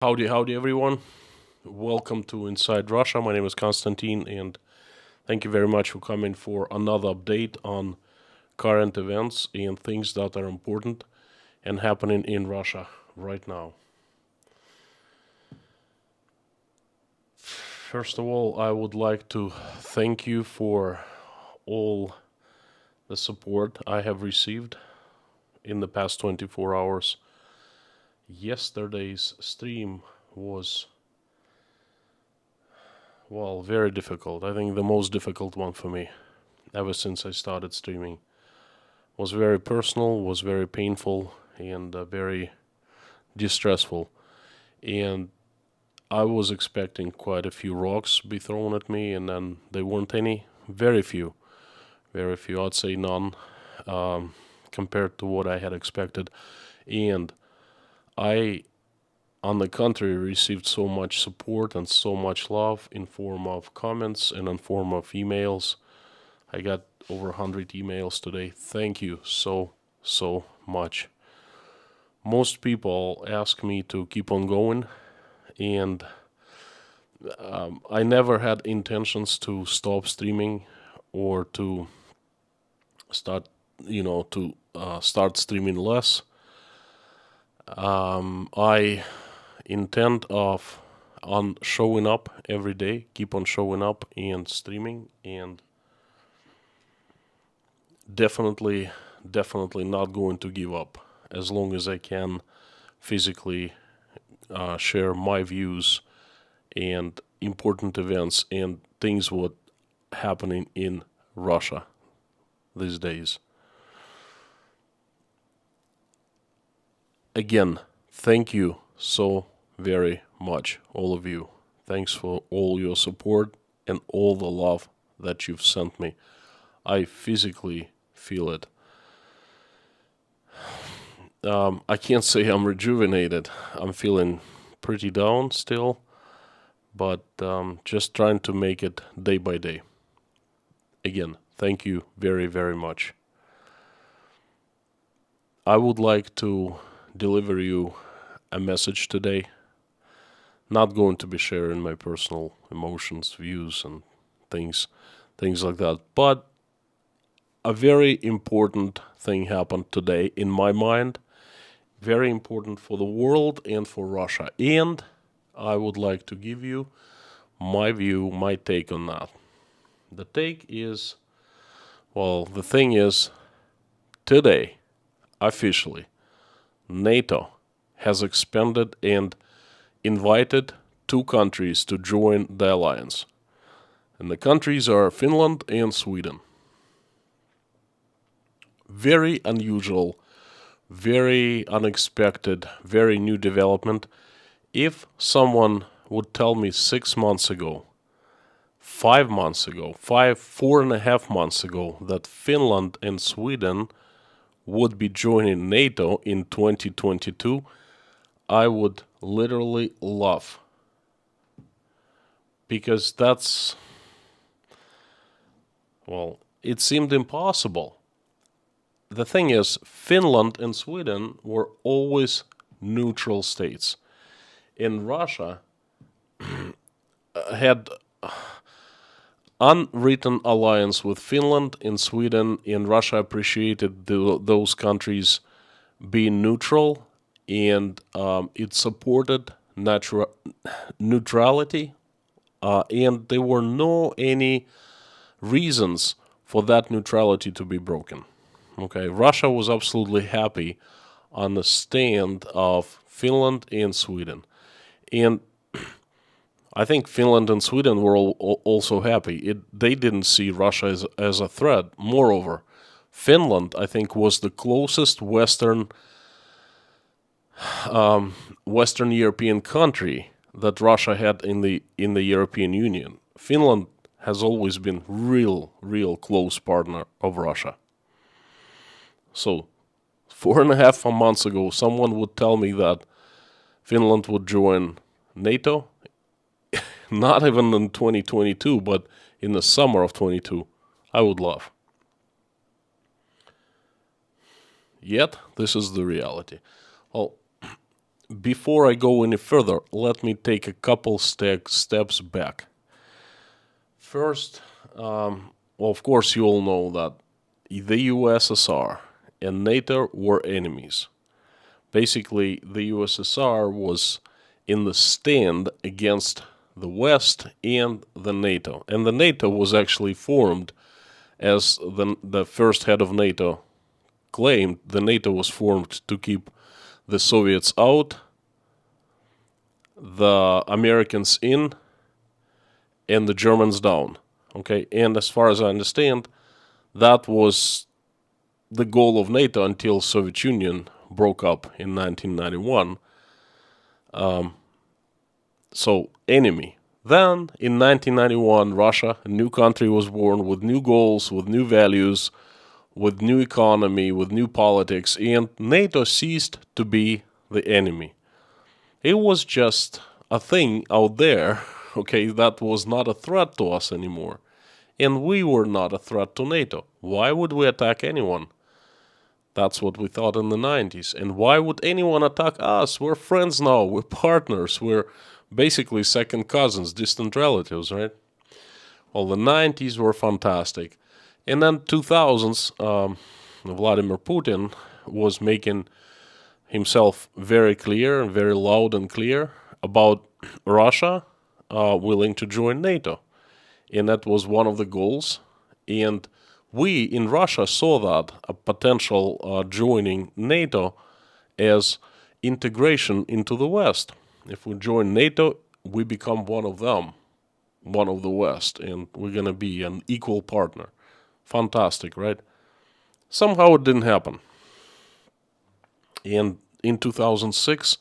Howdy, everyone. Welcome to Inside Russia. My name is Konstantin, and thank you very much for coming for another update on current events and things that are important and happening in Russia right now. First of all, I would like to thank you for all the support I have received in the past 24 hours. Yesterday's stream was, well, very difficult. I think the most difficult one for me ever since I started streaming. Was very personal, was very painful, and very distressful. And I was expecting quite a few rocks be thrown at me, and then there weren't any. Very few. Very few. I'd say none, compared to what I had expected. And I, on the contrary, received so much support and so much love in form of comments and in form of emails. I got over 100 emails today. Thank you so much. Most people ask me to keep on going, and I never had intentions to stop streaming or to start, start streaming less. I intend on showing up every day, keep on showing up and streaming, and definitely not going to give up as long as I can physically share my views and important events and things what happening in Russia these days. Again, thank you so very much, all of you. Thanks for all your support and all the love that you've sent me. I physically feel it. I can't say I'm rejuvenated. I'm feeling pretty down still, but just trying to make it day by day. Again, thank you very, very much. I would like to deliver you a message today. Not going to be sharing my personal emotions, views, and things like that, but a very important thing happened today in my mind. Very important for the world and for Russia. And I would like to give you my view, my take on that. The take is, the thing is, today, officially, NATO has expanded and invited 2 countries to join the alliance. And the countries are Finland and Sweden. Very unusual, very unexpected, very new development. If someone would tell me 6 months ago, 5 months ago, 4.5 months ago, that Finland and Sweden would be joining NATO in 2022, I would literally laugh. Because it seemed impossible. The thing is, Finland and Sweden were always neutral states. And Russia had unwritten alliance with Finland and Sweden, and Russia appreciated those countries being neutral, and it supported neutrality, and there were no any reasons for that neutrality to be broken. Okay, Russia was absolutely happy on the stand of Finland and Sweden. And I think Finland and Sweden were also happy. They didn't see Russia as a threat. Moreover, Finland, I think, was the closest Western European country that Russia had in the European Union. Finland has always been real close partner of Russia. So, 4.5 months ago, someone would tell me that Finland would join NATO, not even in 2022, but in the summer of 22, I would laugh. Yet, this is the reality. Well, before I go any further, let me take a couple steps back. First, well, of course, you all know that the USSR and NATO were enemies. Basically, the USSR was in the stand against the West and the NATO. And the NATO was actually formed, as the first head of NATO claimed, the NATO was formed to keep the Soviets out, the Americans in, and the Germans down. Okay, and as far as I understand, that was the goal of NATO until Soviet Union broke up in 1991. So, enemy. Then, in 1991, Russia, a new country, was born with new goals, with new values, with new economy, with new politics, and NATO ceased to be the enemy. It was just a thing out there, okay, that was not a threat to us anymore. And we were not a threat to NATO. Why would we attack anyone? That's what we thought in the 90s. And why would anyone attack us? We're friends now, we're partners, we're basically second cousins, distant relatives, right? Well, the 90s were fantastic. And then 2000s, Vladimir Putin was making himself very clear and very loud and clear about Russia willing to join NATO. And that was one of the goals. And we in Russia saw that a potential joining NATO as integration into the West. If we join NATO, we become one of them, one of the West, and we're going to be an equal partner. Fantastic, right? Somehow it didn't happen. And in 2006,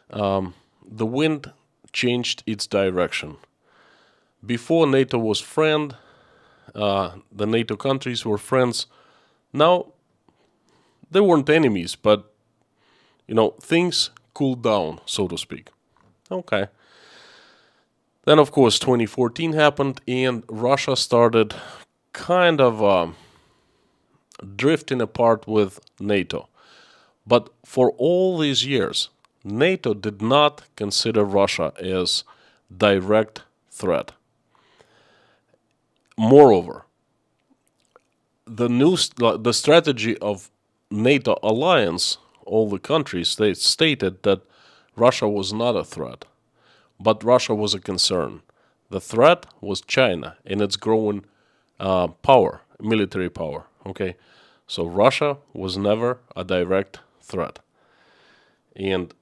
the wind changed its direction. Before, NATO was friend, the NATO countries were friends. Now, they weren't enemies, but, things cooled down, so to speak. Okay. Then, of course, 2014 happened, and Russia started kind of drifting apart with NATO. But for all these years, NATO did not consider Russia as direct threat. Moreover, the strategy of NATO alliance, all the countries, they stated that Russia was not a threat, but Russia was a concern. The threat was China and its growing power, military power. Okay, so Russia was never a direct threat, and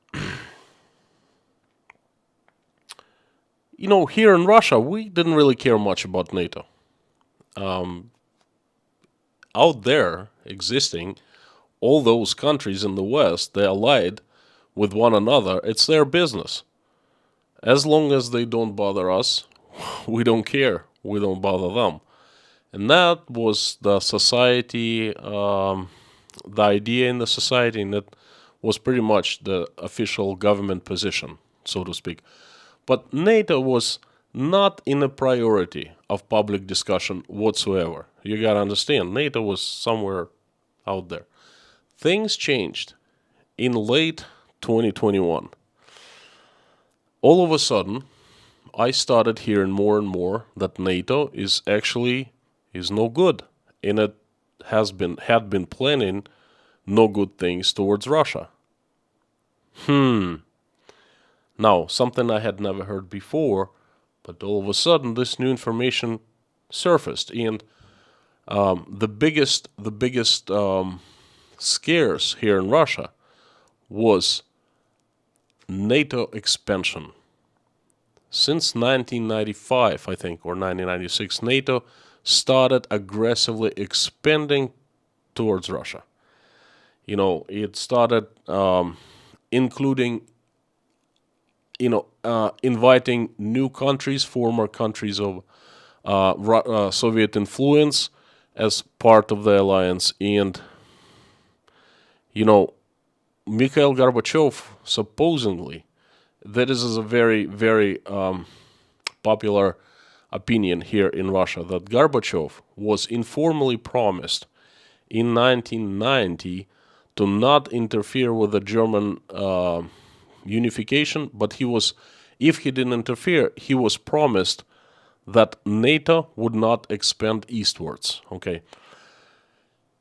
here in Russia, we didn't really care much about NATO. Out there existing, all those countries in the West, they allied with one another. It's their business. As long as they don't bother us, we don't care. We don't bother them. And that was the society, the idea in the society, and that was pretty much the official government position, so to speak. But NATO was not in a priority of public discussion whatsoever. You gotta understand, NATO was somewhere out there. Things changed in late 2021. All of a sudden, I started hearing more and more that NATO is no good, and it had been planning no good things towards Russia. Now, something I had never heard before, but all of a sudden this new information surfaced, and the biggest scares here in Russia was NATO expansion. Since 1995, I think, or 1996, NATO started aggressively expanding towards Russia. It started including, inviting new countries, former countries of Soviet influence as part of the alliance. And, Mikhail Gorbachev, supposedly, that is a very, very popular opinion here in Russia, that Gorbachev was informally promised in 1990 to not interfere with the German unification, but if he didn't interfere, he was promised that NATO would not expand eastwards. Okay,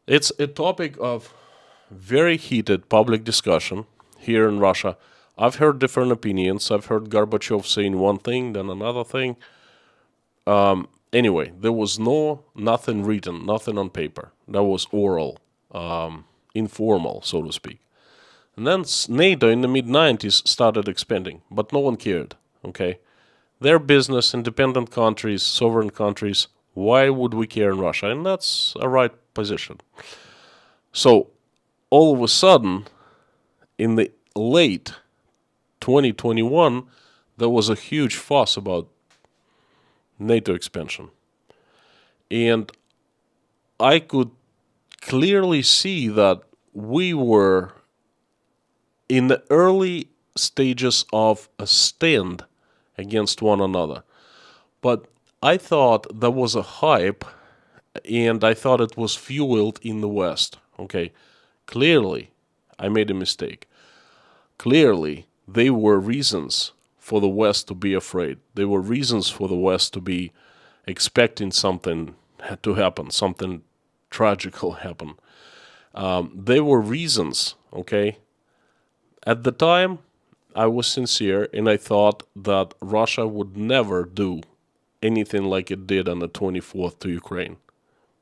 it's a topic of very heated public discussion here in Russia. I've heard different opinions. I've heard Gorbachev saying one thing, then another thing. Anyway, there was nothing written, nothing on paper. That was oral, informal, so to speak. And then NATO in the mid-90s started expanding, but no one cared, okay? Their business, independent countries, sovereign countries, why would we care in Russia? And that's a right position. So, all of a sudden, in the late 2021, there was a huge fuss about NATO expansion. And I could clearly see that we were in the early stages of a stand against one another. But I thought there was a hype, and I thought it was fueled in the West. Okay, clearly, I made a mistake. Clearly, there were reasons for the West to be afraid. There were reasons for the West to be expecting something to happen, something tragical happen. There were reasons, okay? At the time, I was sincere, and I thought that Russia would never do anything like it did on the 24th to Ukraine.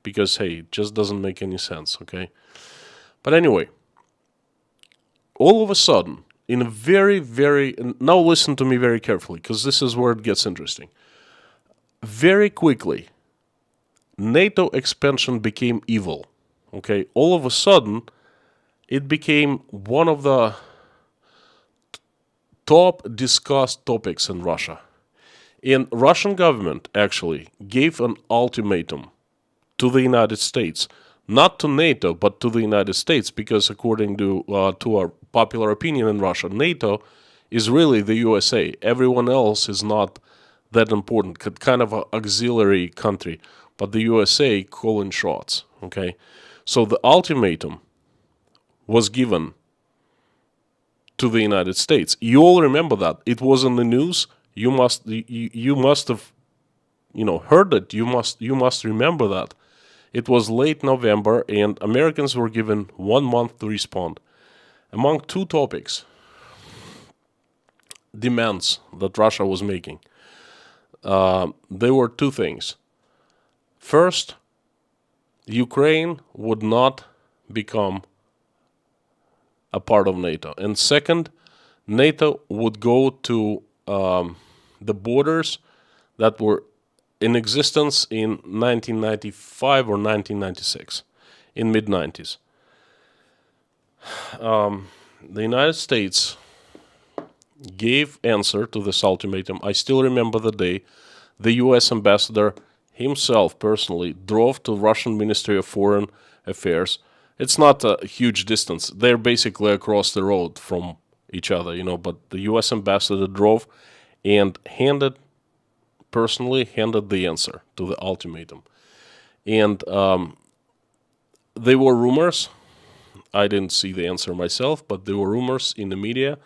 Because, hey, it just doesn't make any sense, okay? But anyway, all of a sudden, in a now listen to me very carefully, because this is where it gets interesting. Very quickly, NATO expansion became evil, okay? All of a sudden, it became one of the top discussed topics in Russia. And Russian government actually gave an ultimatum to the United States, not to NATO, but to the United States, because according to our popular opinion in Russia, NATO is really the USA. Everyone else is not that important, kind of an auxiliary country, but the USA calling shots, okay? So the ultimatum was given to the United States. You all remember that. It was in the news. You must have, heard it. You must remember that. It was late November, and Americans were given 1 month to respond. Among two topics, demands that Russia was making, there were two things. First, Ukraine would not become a part of NATO. And second, NATO would go to the borders that were in existence in 1995 or 1996, in mid-90s. The United States gave answer to this ultimatum. I still remember the day the U.S. ambassador himself personally drove to Russian Ministry of Foreign Affairs. It's not a huge distance. They're basically across the road from each other, but the U.S. ambassador drove and personally handed the answer to the ultimatum. And there were rumors. I didn't see the answer myself, but there were rumors in the media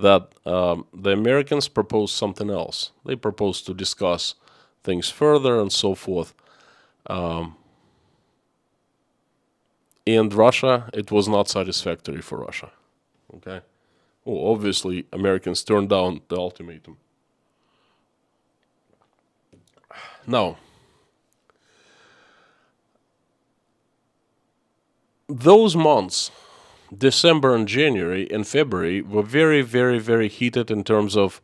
that the Americans proposed something else. They proposed to discuss things further and so forth. And Russia, it was not satisfactory for Russia. Okay? Well, obviously, Americans turned down the ultimatum. Now, those months, December and January and February, were very, very, very heated in terms of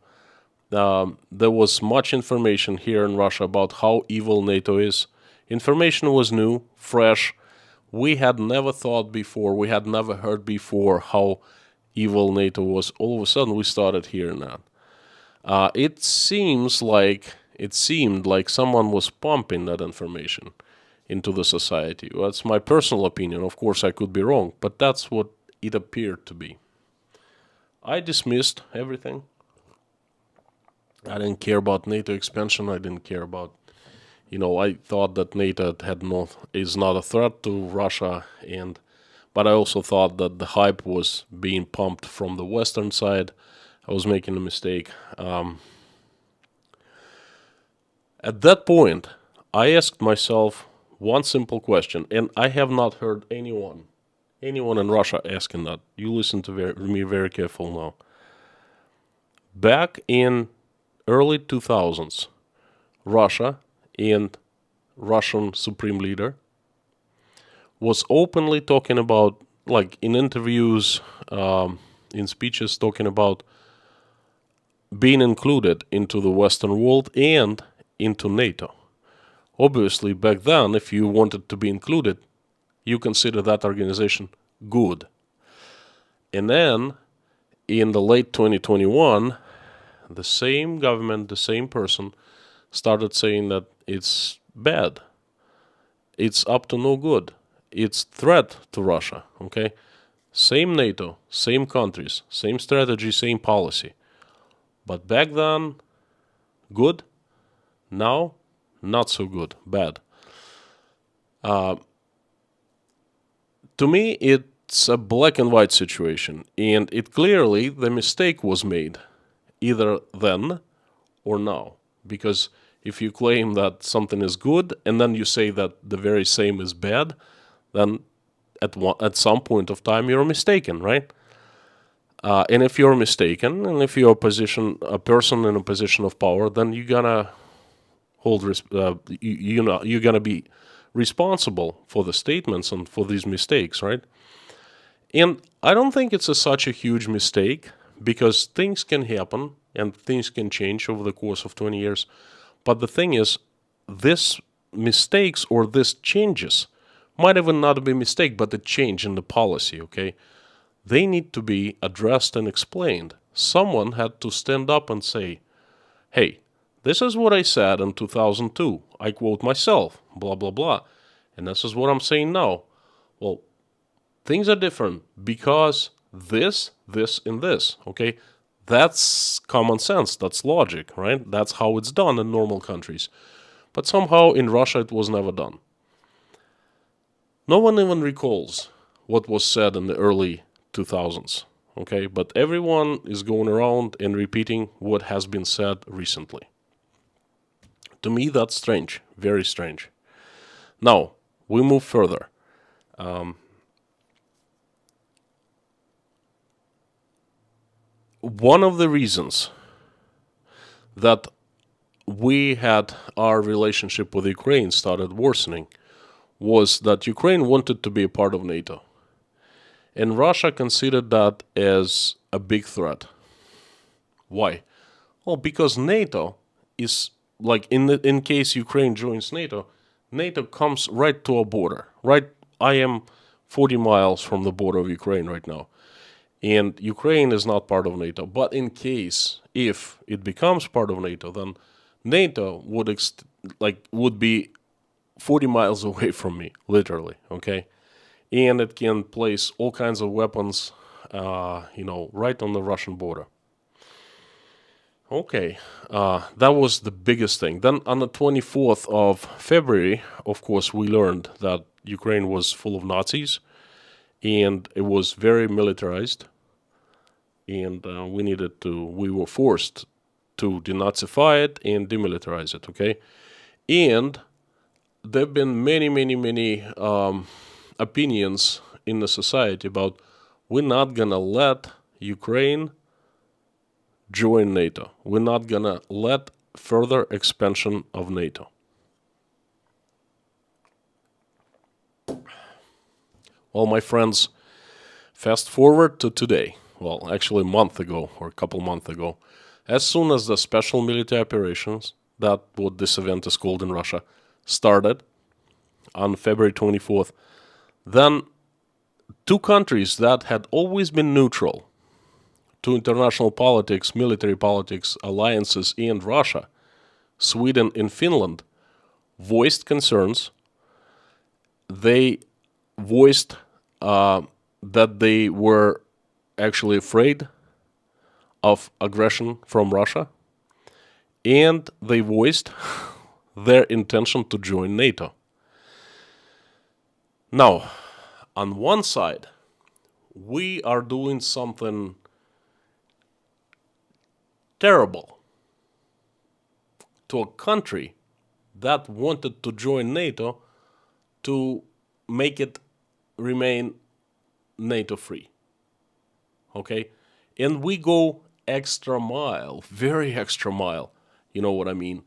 there was much information here in Russia about how evil NATO is. Information was new, fresh. We had never thought before, we had never heard before how evil NATO was. All of a sudden, we started hearing that. It seemed like someone was pumping that information into the society. Well, that's my personal opinion. Of course, I could be wrong, but that's what it appeared to be. I dismissed everything. I didn't care about NATO expansion. I didn't care about, I thought that NATO is not a threat to Russia, but I also thought that the hype was being pumped from the Western side, I was making a mistake. At that point, I asked myself one simple question, and I have not heard anyone in Russia asking that. You listen to me very careful now. Back in early 2000s, Russia and Russian supreme leader was openly talking about, like in interviews, in speeches, talking about being included into the Western world and into NATO. Obviously, back then, if you wanted to be included, you consider that organization good. And then, in the late 2021, the same government, the same person, started saying that it's bad. It's up to no good. It's threat to Russia, okay? Same NATO, same countries, same strategy, same policy. But back then, good. Now, not so good, bad. To me, it's a black and white situation, and it clearly, the mistake was made, either then or now. Because if you claim that something is good, and then you say that the very same is bad, then at some point of time you're mistaken, right? And if you're mistaken, and if you're a person in a position of power, then you're gonna you're gonna be responsible for the statements and for these mistakes, right? And I don't think it's such a huge mistake, because things can happen and things can change over the course of 20 years. But the thing is, this mistakes or this changes might even not be a mistake, but a change in the policy, okay? They need to be addressed and explained. Someone had to stand up and say, hey, this is what I said in 2002. I quote myself, blah, blah, blah. And this is what I'm saying now. Well, things are different because this, and this, okay? That's common sense. That's logic, right? That's how it's done in normal countries. But somehow in Russia it was never done. No one even recalls what was said in the early 2000s, okay? But everyone is going around and repeating what has been said recently. To me, that's strange, very strange. Now, we move further. One of the reasons that we had our relationship with Ukraine started worsening was that Ukraine wanted to be a part of NATO. And Russia considered that as a big threat. Why? Well, because NATO is, like, in case Ukraine joins NATO, NATO comes right to a border. Right, I am 40 miles from the border of Ukraine right now. And Ukraine is not part of NATO. But in case, if it becomes part of NATO, then NATO would be 40 miles away from me, literally, okay? And it can place all kinds of weapons, right on the Russian border. Okay, that was the biggest thing. Then on the 24th of February, of course, we learned that Ukraine was full of Nazis, and it was very militarized, and we were forced to denazify it and demilitarize it, okay? And there have been many opinions in the society about, we're not gonna let Ukraine join NATO. We're not gonna let further expansion of NATO. Well, my friends, fast forward to today. Well, actually a month ago or a couple months ago. As soon as the special military operations, that what this event is called in Russia, started on February 24th, then two countries that had always been neutral to international politics, military politics, alliances, and Russia, Sweden and Finland, voiced concerns. They voiced that they were actually afraid of aggression from Russia, and they voiced their intention to join NATO. Now, on one side, we are doing something terrible to a country that wanted to join NATO to make it remain NATO free. Okay? And we go extra mile, very extra mile, you know what I mean,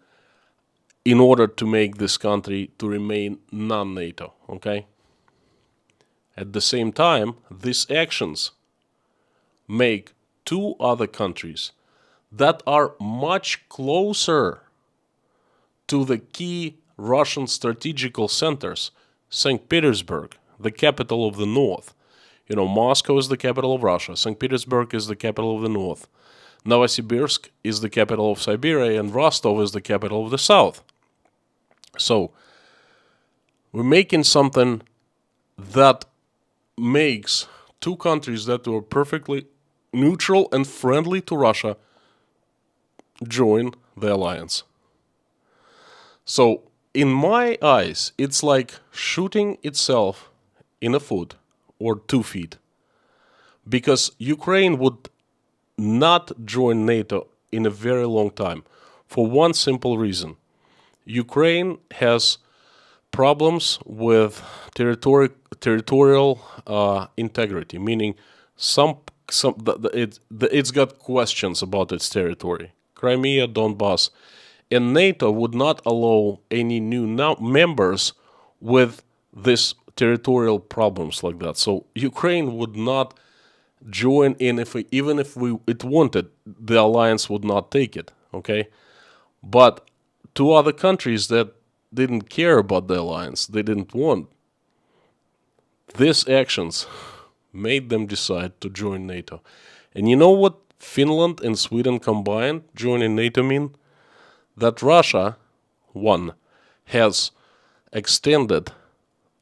in order to make this country to remain non-NATO. Okay? At the same time, these actions make two other countries that are much closer to the key Russian strategical centers, St. Petersburg, the capital of the North. You know, Moscow is the capital of Russia. St. Petersburg is the capital of the North. Novosibirsk is the capital of Siberia, and Rostov is the capital of the South. So, we're making something that makes two countries that were perfectly neutral and friendly to Russia join the alliance. So, in my eyes, it's like shooting itself in the foot or 2 feet. Because Ukraine would not join NATO in a very long time for one simple reason. Ukraine has problems with territorial integrity, meaning it's got questions about its territory. Crimea, Donbass. And NATO would not allow any new members with these territorial problems like that. So Ukraine would not join in even if it wanted, the alliance would not take it. Okay, but two other countries that didn't care about the alliance, they didn't want, these actions made them decide to join NATO. And you know what Finland and Sweden combined joining NATO mean? That Russia, one, has extended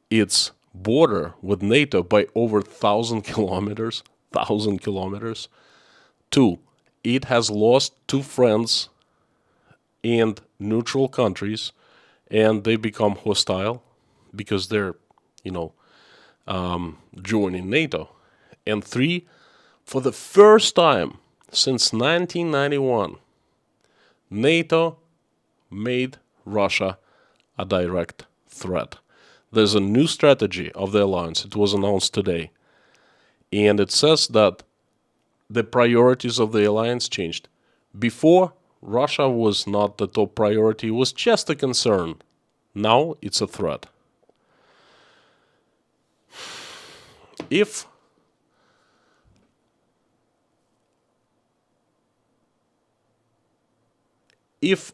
its border with NATO by over 1,000 kilometers. 1,000 kilometers. Two, it has lost two friends and neutral countries, and they become hostile because they're, joining NATO. And three, for the first time since 1991, NATO made Russia a direct threat. There's a new strategy of the alliance. It was announced today. And it says that the priorities of the alliance changed. Before, Russia was not the top priority. It was just a concern. Now it's a threat. If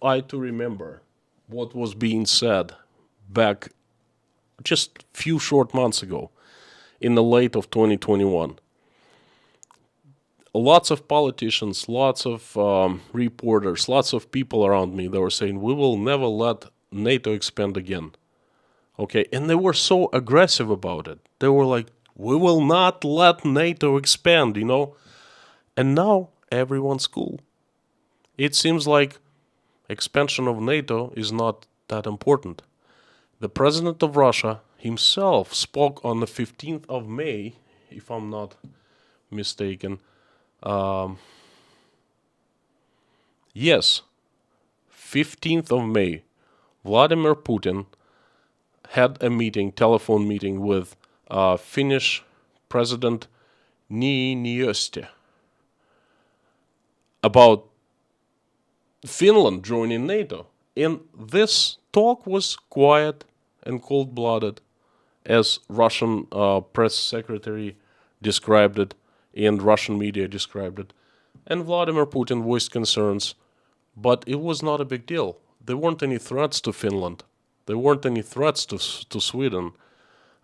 I to remember what was being said back just few short months ago, in the late of 2021, lots of politicians, lots of reporters, lots of people around me, they were saying, we will never let NATO expand again. Okay, and they were so aggressive about it. They were like, we will not let NATO expand, And now everyone's cool. It seems like expansion of NATO is not that important. The president of Russia himself spoke on the 15th of May, if I'm not mistaken. Yes, 15th of May, Vladimir Putin had a telephone meeting with Finnish President Niinistö about Finland joining NATO. And this talk was quiet and cold-blooded, as Russian press secretary described it and Russian media described it. And Vladimir Putin voiced concerns, but it was not a big deal. There weren't any threats to Finland. There weren't any threats to Sweden.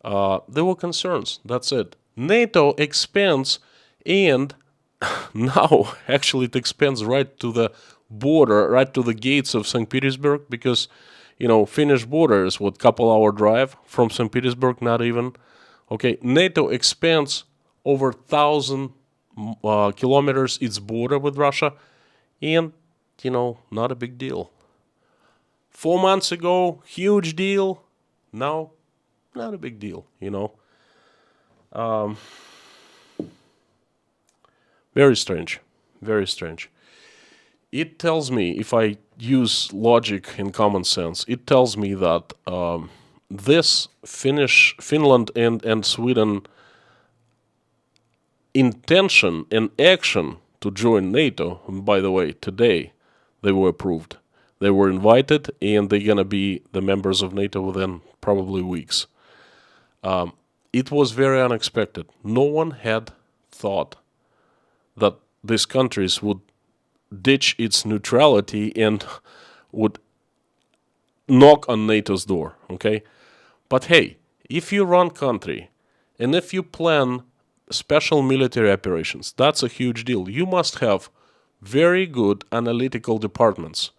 There were concerns. That's it. NATO expands, and now actually it expands right to the border, right to the gates of St. Petersburg, because, Finnish border is couple-hour drive from St. Petersburg, not even. Okay, NATO expands over 1,000 kilometers its border with Russia, and, not a big deal. 4 months ago, huge deal. Now, not a big deal, Very strange. Very strange. it tells me, if I use logic and common sense, it tells me that this Finland and Sweden intention and action to join NATO, and by the way, today they were approved. They were invited, and they're going to be the members of NATO within probably weeks. It was very unexpected. No one had thought that these countries would ditch its neutrality and would knock on NATO's door, okay? But hey, if you run country and if you plan special military operations, that's a huge deal. You must have very good analytical departments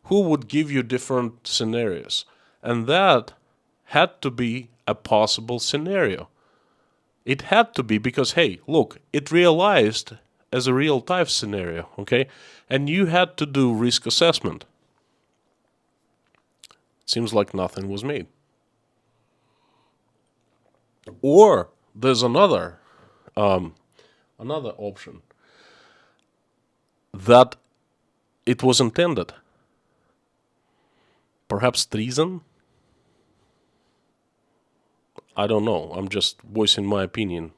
who would give you different scenarios. And that had to be a possible scenario. It had to be because, hey, look, it realized as a real-time scenario, okay? And you had to do risk assessment. It seems like nothing was made. Or there's another option that it was intended. Perhaps treason? I don't know. I'm just voicing my opinion.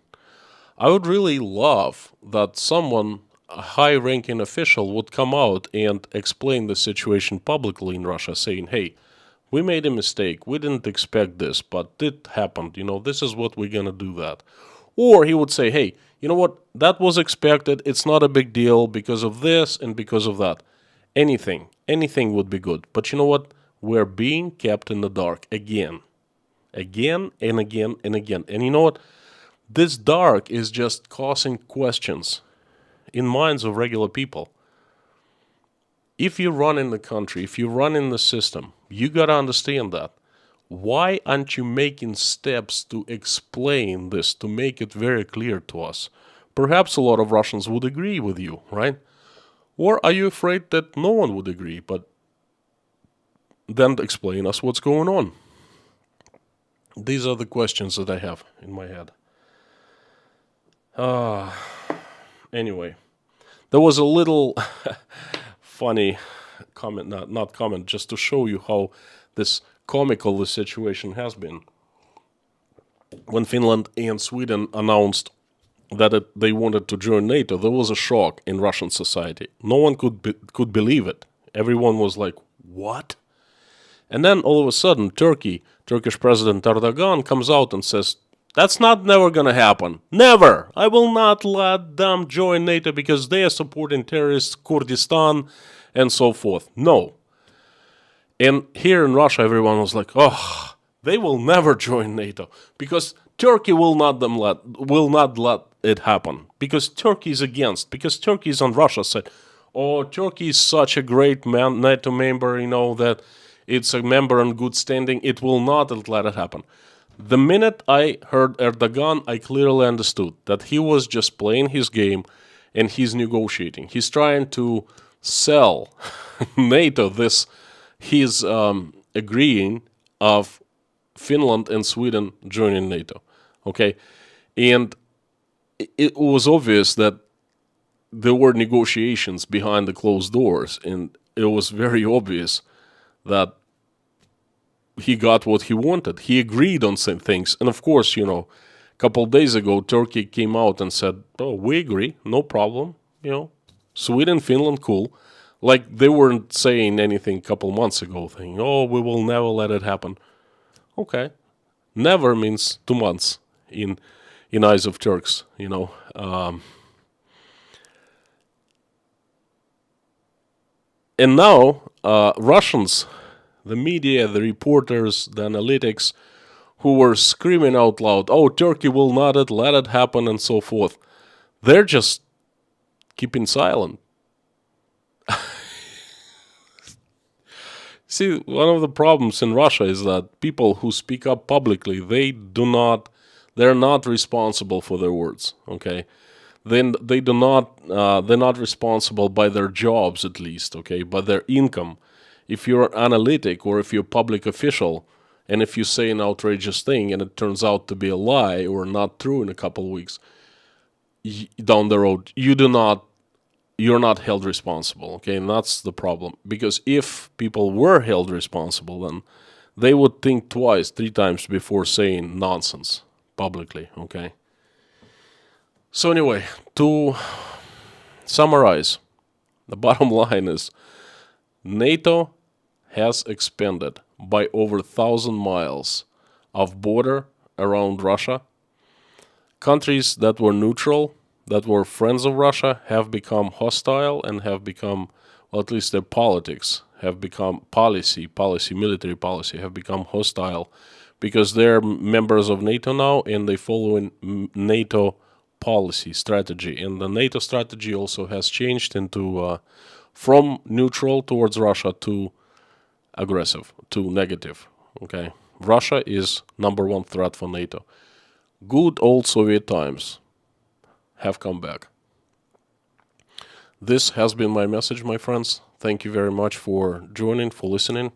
I would really love that someone, a high-ranking official, would come out and explain the situation publicly in Russia, saying, hey, we made a mistake. We didn't expect this, but it happened. This is what we're going to do that. Or he would say, hey, you know what? That was expected. It's not a big deal because of this and because of that. Anything would be good. But you know what? We're being kept in the dark again. Again and again and again. And you know what? This dark is just causing questions in minds of regular people. If you run in the country, if you run in the system, you gotta understand that. Why aren't you making steps to explain this, to make it very clear to us? Perhaps a lot of Russians would agree with you, right? Or are you afraid that no one would agree? But then explain us what's going on. These are the questions that I have in my head. Anyway, there was a little funny comment, not comment, just to show you how this comical the situation has been. When Finland and Sweden announced that they wanted to join NATO, there was a shock in Russian society. No one could believe it. Everyone was like, what? And then all of a sudden, Turkish President Erdogan comes out and says, that's never gonna happen. Never! I will not let them join NATO because they are supporting terrorists, Kurdistan, and so forth. No. And here in Russia, everyone was like, oh, they will never join NATO because Turkey will not let it happen. Because Turkey is against. Because Turkey is on Russia's side. Oh, Turkey is such a great NATO member, that it's a member in good standing. It will not let it happen. The minute I heard Erdogan, I clearly understood that he was just playing his game and he's negotiating. He's trying to sell NATO he's agreeing of Finland and Sweden joining NATO. Okay? And it was obvious that there were negotiations behind the closed doors, and it was very obvious that he got what he wanted. He agreed on some things. And of course, a couple of days ago, Turkey came out and said, oh, we agree, no problem. Sweden, Finland, cool. Like they weren't saying anything a couple months ago, saying, oh, we will never let it happen. Okay. Never means 2 months in eyes of Turks, And now, Russians, the media, the reporters, the analytics, who were screaming out loud, oh, Turkey will not let it happen, and so forth. They're just keeping silent. See, one of the problems in Russia is that people who speak up publicly, they're not responsible for their words, okay? Then they're not responsible by their jobs, at least, okay, by their income. If you're analytic or if you're a public official, and if you say an outrageous thing and it turns out to be a lie or not true in a couple of weeks down the road, you do not you're not held responsible, okay? And that's the problem. Because if people were held responsible, then they would think twice, 3 times before saying nonsense publicly, okay? So anyway, to summarize, the bottom line is NATO has expanded by over 1,000 miles of border around Russia. Countries that were neutral, that were friends of Russia, have become hostile and have become, well, at least their politics have become military policy have become hostile because they're members of NATO now and they follow in NATO policy strategy. And the NATO strategy also has changed into from neutral towards Russia to aggressive, to negative. Okay, Russia is #1 threat for NATO. Good old Soviet times have come back. This has been my message, my friends. Thank you very much for joining, for listening.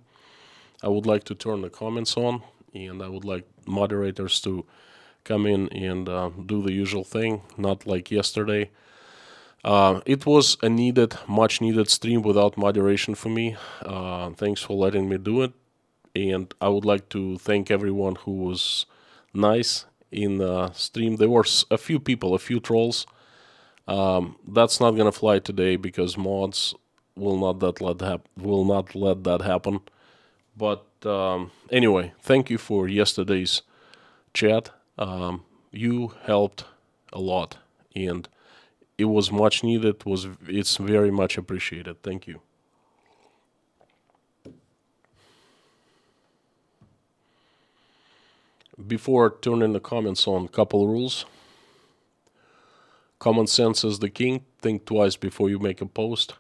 I would like to turn the comments on, and I would like moderators to come in and do the usual thing, not like yesterday. It was a much needed stream without moderation for me. Thanks for letting me do it. And I would like to thank everyone who was nice in the stream. There were a few people, a few trolls. That's not gonna fly today because mods will not let that happen. But anyway, thank you for yesterday's chat. You helped a lot, and it was much needed. It's very much appreciated. Thank you. Before turning the comments on, couple rules. Common sense is the king. Think twice before you make a post.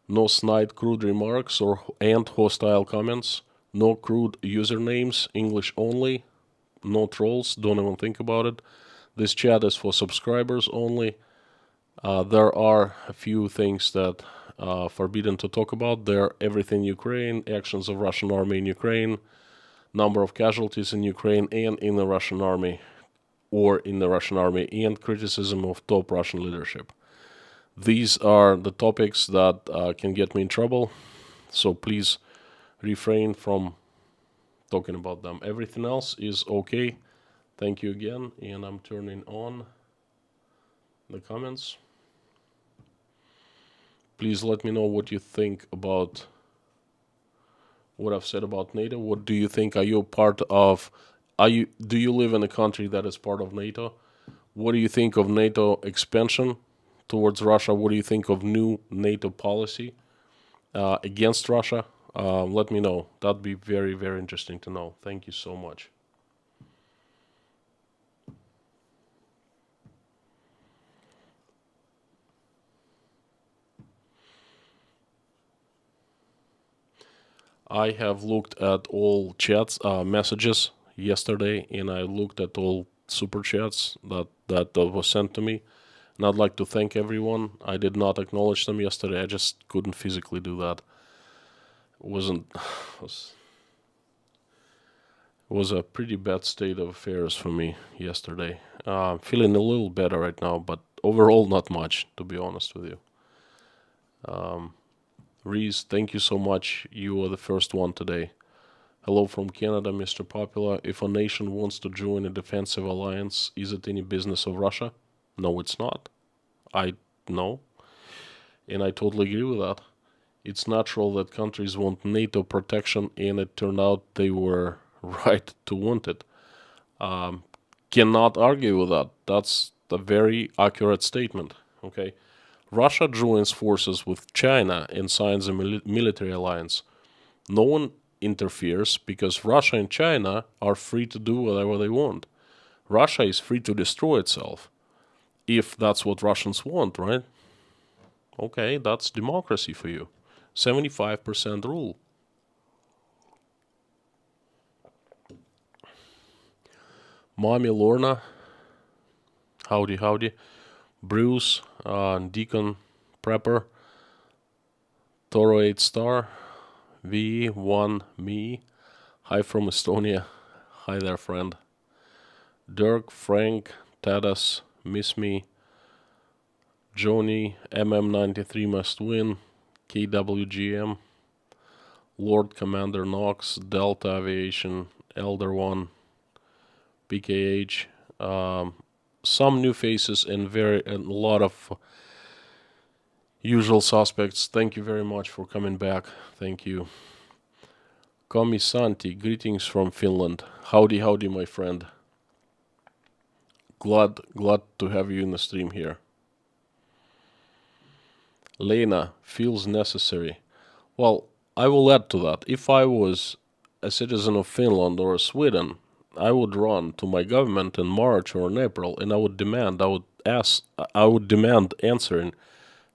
No snide, crude remarks and hostile comments. No crude usernames, English only. No trolls, don't even think about it. This chat is for subscribers only. There are a few things that are forbidden to talk about. They're everything Ukraine, actions of Russian army in Ukraine, number of casualties in Ukraine and in the Russian army, and criticism of top Russian leadership. These are the topics that can get me in trouble, so please refrain from talking about them. Everything else is okay. Thank you again, and I'm turning on the comments. Please let me know what you think about what I've said about NATO. What do you think? Are you part of? Do you live in a country that is part of NATO? What do you think of NATO expansion towards Russia? What do you think of new NATO policy against Russia? Let me know. That'd be very, very interesting to know. Thank you so much. I have looked at all chats, messages yesterday, and I looked at all super chats that was sent to me. And I'd like to thank everyone. I did not acknowledge them yesterday. I just couldn't physically do that. It was a pretty bad state of affairs for me yesterday. Feeling a little better right now, but overall not much, to be honest with you. Reese, thank you so much. You are the first one today. Hello from Canada, Mr. Popular. If a nation wants to join a defensive alliance, is it any business of Russia? No, it's not. I know. And I totally agree with that. It's natural that countries want NATO protection, and it turned out they were right to want it. Cannot argue with that. That's a very accurate statement. Okay. Russia joins forces with China and signs a military alliance. No one interferes because Russia and China are free to do whatever they want. Russia is free to destroy itself, if that's what Russians want, right? Okay, that's democracy for you. 75% rule. Mommy Lorna, howdy. Bruce, Deacon Prepper, Toro 8 Star, V1 Me, hi from Estonia, hi there friend. Dirk, Frank, Tadas, Miss Me, Joni, MM93 must win, KWGM, Lord Commander Knox, Delta Aviation, Elder One, PKH, some new faces and a lot of usual suspects. Thank you very much for coming back. Thank you. Komisanti, greetings from Finland. Howdy, howdy, my friend. Glad to have you in the stream here. Lena, feels necessary. Well, I will add to that. If I was a citizen of Finland or Sweden, I would run to my government in March or in April, and I would demand answering,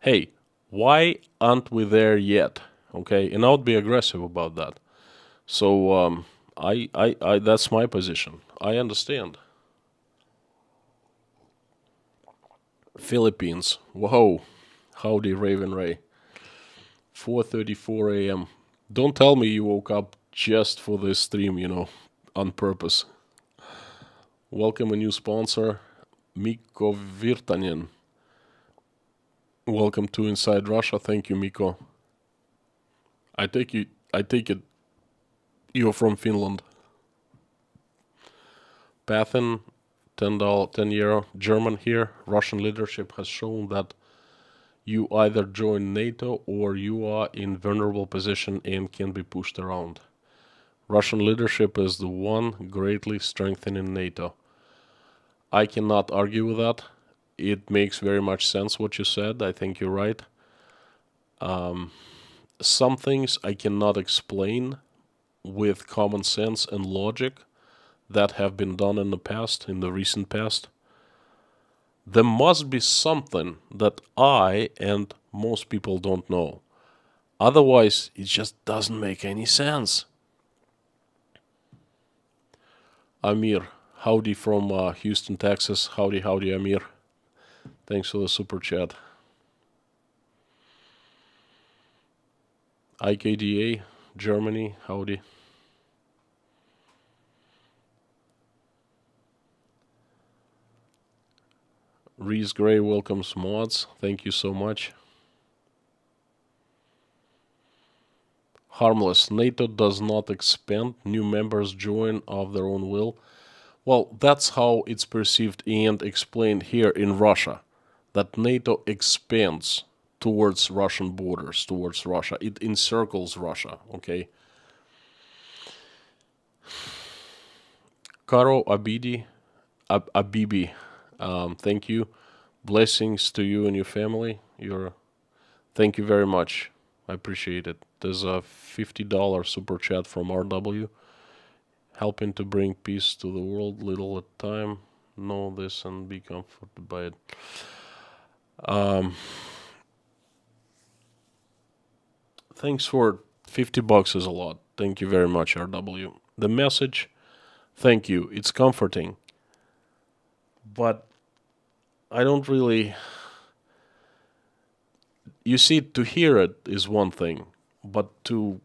hey, why aren't we there yet? Okay, and I would be aggressive about that. So I that's my position. I understand. Philippines. Whoa. Howdy, Raven Ray. 4:34 a.m. Don't tell me you woke up just for this stream, on purpose. Welcome a new sponsor, Mikko Virtanen. Welcome to Inside Russia. Thank you, Mikko. I take it you're from Finland. Pathan, €10, German here. Russian leadership has shown that you either join NATO or you are in vulnerable position and can be pushed around. Russian leadership is the one greatly strengthening NATO. I cannot argue with that. It makes very much sense what you said. I think you're right. Some things I cannot explain with common sense and logic that have been done in the past, in the recent past. There must be something that I and most people don't know. Otherwise, it just doesn't make any sense. Amir, howdy from Houston, Texas. Howdy, Amir. Thanks for the super chat. IKDA, Germany, howdy. Reese Gray welcomes mods. Thank you so much. Harmless. NATO does not expand. New members join of their own will. Well, that's how it's perceived and explained here in Russia. That NATO expands towards Russian borders, towards Russia. It encircles Russia, okay? Karo Abibi, thank you. Blessings to you and your family. Thank you very much. I appreciate it. There's a $50 super chat from RW. Helping to bring peace to the world little at a time. Know this and be comforted by it. Thanks for $50 is a lot. Thank you very much, RW. The message, thank you. It's comforting. But I don't really... You see, to hear it is one thing, but to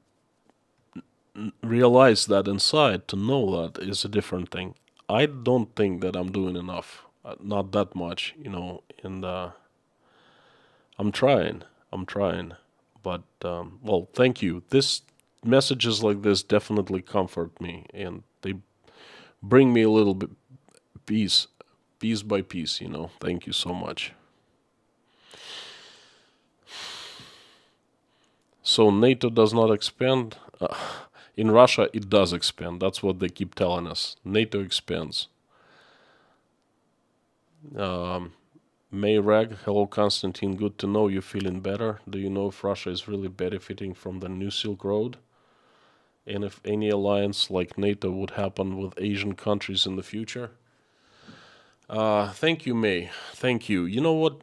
realize that inside, to know that, is a different thing. I don't think that I'm doing enough. Not that much, and I'm trying. But, well, thank you. Messages like this definitely comfort me, and they bring me a little bit piece by piece, Thank you so much. So NATO does not expand. In Russia, it does expand. That's what they keep telling us. NATO expands. May Reg, hello Konstantin, good to know you're feeling better. Do you know if Russia is really benefiting from the new Silk Road? And if any alliance like NATO would happen with Asian countries in the future? Thank you, May. Thank you. You know what?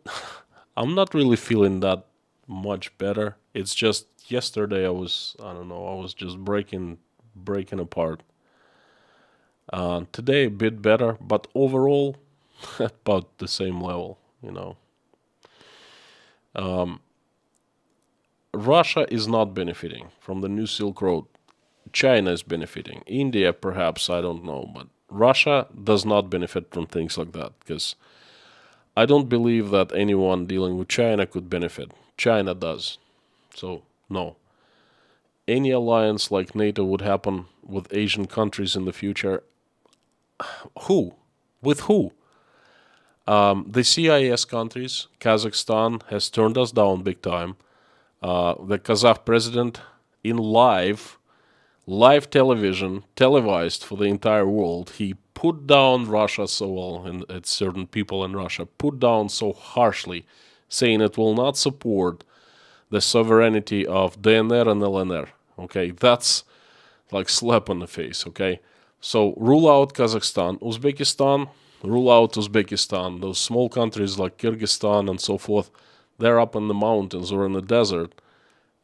I'm not really feeling that much better. It's just yesterday I was just breaking apart. Today a bit better, but overall about the same level, Russia is not benefiting from the new Silk Road. China is benefiting. India, perhaps, I don't know, but Russia does not benefit from things like that, because I don't believe that anyone dealing with China could benefit. China does. So, no. Any alliance like NATO would happen with Asian countries in the future. Who? With who? The CIS countries, Kazakhstan has turned us down big time. The Kazakh president in live television, televised for the entire world, he put down Russia so well, and it's certain people in Russia, put down so harshly, saying it will not support the sovereignty of DNR and LNR. Okay, that's like slap on the face, okay? So rule out Kazakhstan. Uzbekistan, rule out Uzbekistan. Those small countries like Kyrgyzstan and so forth, they're up in the mountains or in the desert.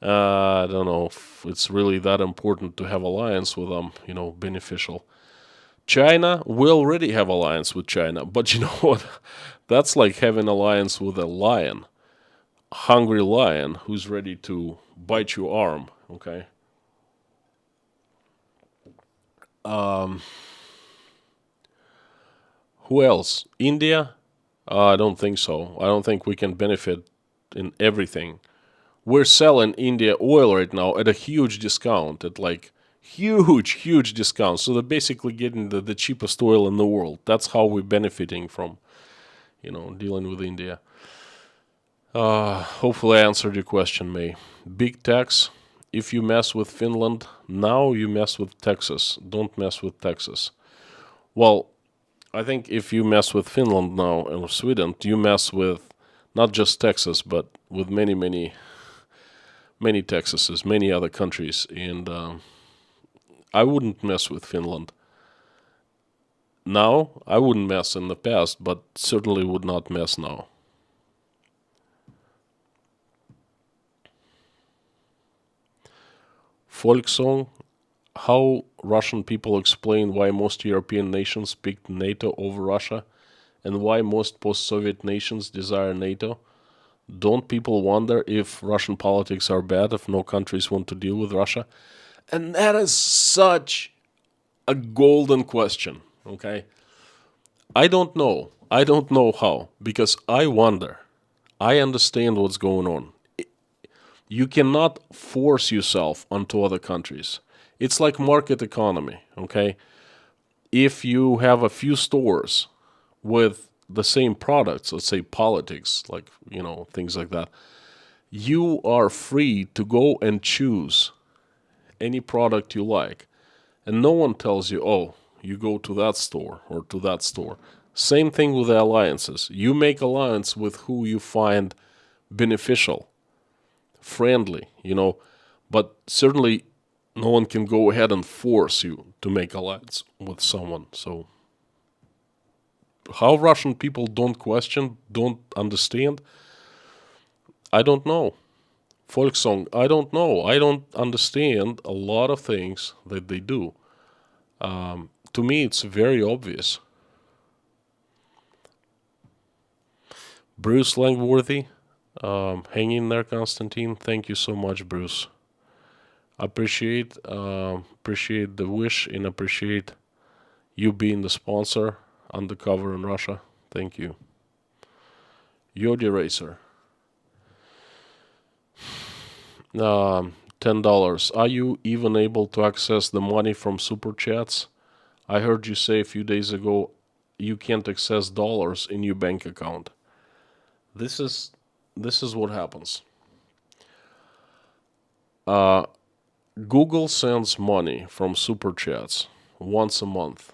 I don't know if it's really that important to have alliance with them, beneficial. China, we already have alliance with China, but you know what? That's like having alliance with a lion, a hungry lion who's ready to bite your arm, okay? Who else? India? I don't think so. I don't think we can benefit in everything. We're selling India oil right now at a huge discount, at like huge discount. So they're basically getting the cheapest oil in the world. That's how we're benefiting from, dealing with India. Hopefully I answered your question, May. Big tax. If you mess with Finland, now you mess with Texas. Don't mess with Texas. Well, I think if you mess with Finland now or Sweden, you mess with not just Texas, but with many Texases, many other countries. And I wouldn't mess with Finland. Now, I wouldn't mess in the past, but certainly would not mess now. Folk song. How Russian people explain why most European nations picked NATO over Russia and why most post-Soviet nations desire NATO. Don't people wonder if Russian politics are bad, if no countries want to deal with Russia? And that is such a golden question, okay? I don't know. I don't know how, because I wonder. I understand what's going on. You cannot force yourself onto other countries. It's like market economy, okay? If you have a few stores with the same products, let's say politics, like, things like that, you are free to go and choose any product you like. And no one tells you, oh, you go to that store or to that store. Same thing with the alliances. You make alliance with who you find beneficial, friendly, but certainly no one can go ahead and force you to make alliance with someone. So how Russian people don't question, don't understand, I don't know. Folk song, I don't know. I don't understand a lot of things that they do. To me, it's very obvious. Bruce Langworthy, hang in there, Constantine. Thank you so much, Bruce. Appreciate the wish and appreciate you being the sponsor undercover in Russia. Thank you. Yodi Racer. $10. Are you even able to access the money from super chats? I heard you say a few days ago you can't access dollars in your bank account. This is what happens. Google sends money from super chats once a month,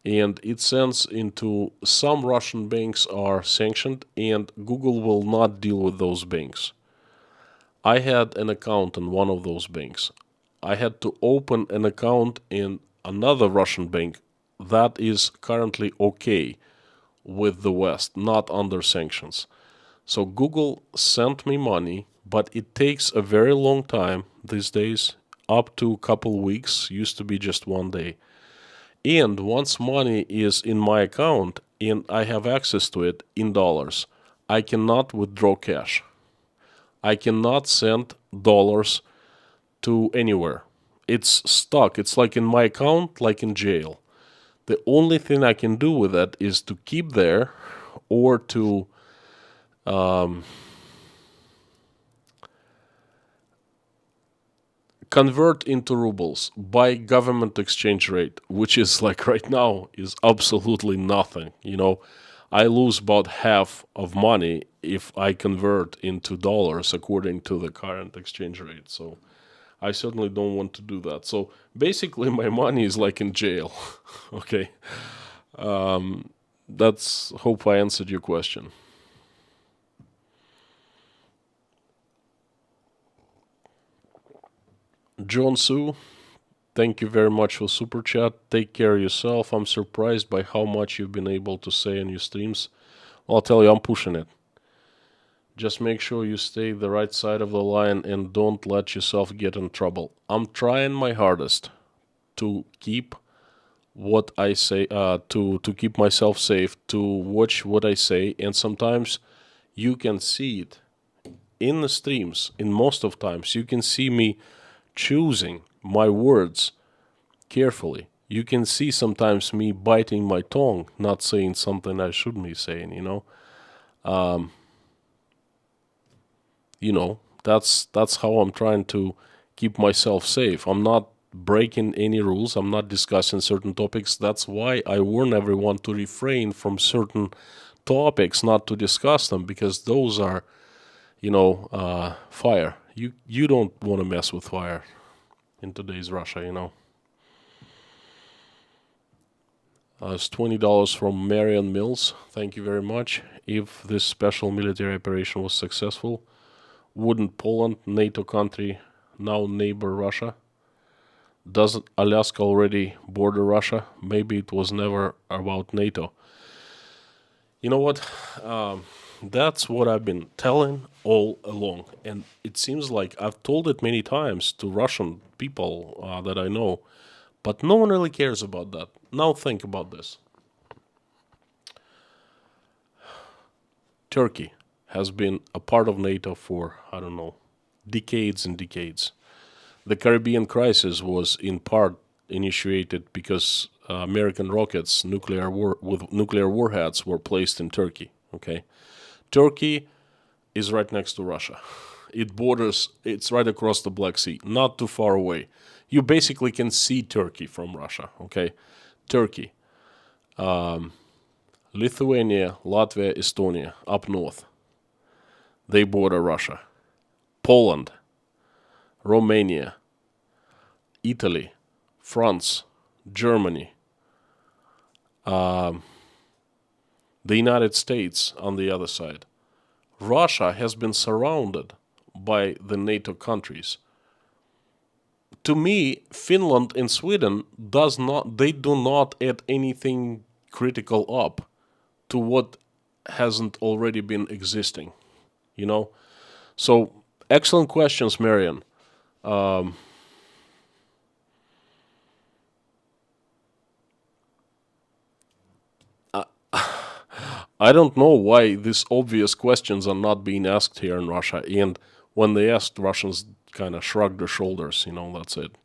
and it sends into some Russian banks are sanctioned, and Google will not deal with those banks. I had an account in one of those banks. I had to open an account in another Russian bank that is currently okay with the West, not under sanctions. So Google sent me money, but it takes a very long time these days, up to a couple weeks, used to be just one day. And once money is in my account and I have access to it in dollars, I cannot withdraw cash. I cannot send dollars to anywhere. It's stuck. It's like in my account, like in jail. The only thing I can do with that is to keep there or to convert into rubles by government exchange rate, which is like right now is absolutely nothing. I lose about half of money if I convert into dollars according to the current exchange rate. So I certainly don't want to do that. So basically my money is like in jail. Okay. That's hope I answered your question. John Sue, thank you very much for super chat. Take care of yourself. I'm surprised by how much you've been able to say on your streams. Well, I'll tell you, I'm pushing it. Just make sure you stay the right side of the line and don't let yourself get in trouble. I'm trying my hardest to keep what I say, to keep myself safe, to watch what I say, and sometimes you can see it in the streams. In most of times, you can see me choosing my words carefully. You can see sometimes me biting my tongue, not saying something I shouldn't be saying, that's how I'm trying to keep myself safe. I'm not breaking any rules. I'm not discussing certain topics. That's why I warn everyone to refrain from certain topics, not to discuss them, because those are, fire. You don't want to mess with fire in today's Russia, It's $20 from Marion Mills. Thank you very much. If this special military operation was successful, wouldn't Poland, NATO country, now neighbor Russia? Doesn't Alaska already border Russia? Maybe it was never about NATO. You know what? That's what I've been telling all along. And it seems like I've told it many times to Russian people that I know, but no one really cares about that. Now think about this. Turkey has been a part of NATO for, I don't know, decades and decades. The Caribbean crisis was in part initiated because American rockets, with nuclear warheads, were placed in Turkey. Okay, Turkey is right next to Russia. It's right across the Black Sea, not too far away. You basically can see Turkey from Russia. Okay, Turkey, Lithuania, Latvia, Estonia, up north. They border Russia. Poland, Romania, Italy, France, Germany, the United States on the other side. Russia has been surrounded by the NATO countries. To me, Finland and Sweden do not add anything critical up to what hasn't already been existing. So excellent questions, Marian. I don't know why these obvious questions are not being asked here in Russia, and when they asked, Russians kind of shrugged their shoulders, that's it.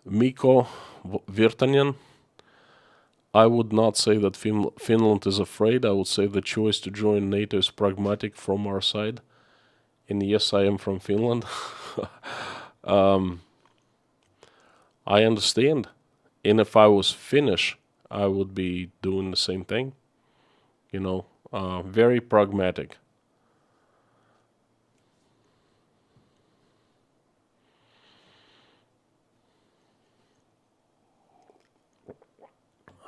Mikko Virtanen, I would not say that Finland is afraid. I would say the choice to join NATO is pragmatic from our side. And yes, I am from Finland. I understand. And if I was Finnish, I would be doing the same thing. Very pragmatic.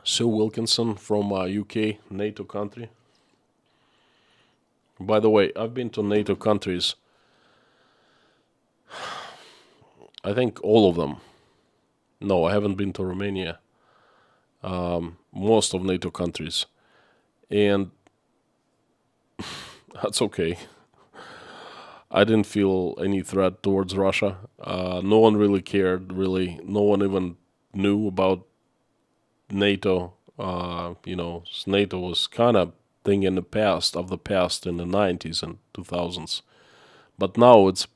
Sue Wilkinson from UK, NATO country. By the way, I've been to NATO countries, I think all of them. No, I haven't been to Romania. Most of NATO countries. And that's okay. I didn't feel any threat towards Russia. No one really cared, really. No one even knew about NATO. NATO was kind of thing in the past, in the 90s and 2000s. But now it's